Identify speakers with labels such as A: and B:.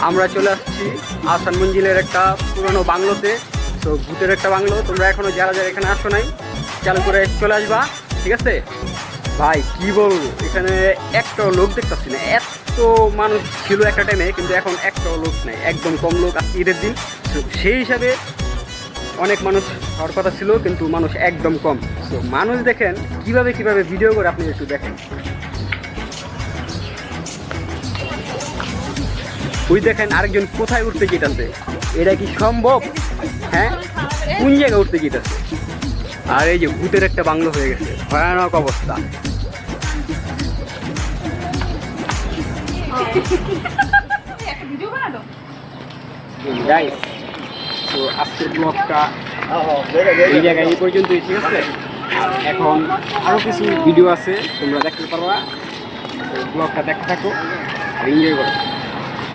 A: আমরা চলে আসছি আহসান মঞ্জিলের একটা পুরনো বাংলোতে। তো ভূতের একটা বাংলো, তোমরা এখনো যারা যারা এখানে আসো নাই চালু করে চলে আসবা, ঠিক আছে? ভাই কি বলবো, এখানে একটাও লোক দেখতেছি না। এত মানুষ ছিল একটা টাইমে, কিন্তু এখন একটাও লোক নাই, একদম কম লোক। আজকে ঈদের দিন, তো সেই হিসাবে অনেক মানুষ হওয়ার কথা ছিল, কিন্তু মানুষ একদম কম। তো মানুষ দেখেন কিভাবে কিভাবে ভিডিও করে, আপনি একটু দেখেন। ওই দেখেন আরেকজন কোথায় উঠতে যেতেছে, এটা কি সম্ভব? হ্যাঁ, কোন জায়গায় উঠতে যেতেছে? আর এই যে ভূতের একটা বাংলো হয়ে গেছে, ভয়ানক অবস্থা। গাইস, তো আজকের ব্লগটা এই জায়গায় এই পর্যন্তই, ঠিক আছে? এখন আরও কিছু ভিডিও আছে, তোমরা দেখতে পারবা। ব্লগটা দেখতে থাকো, এনজয় করো।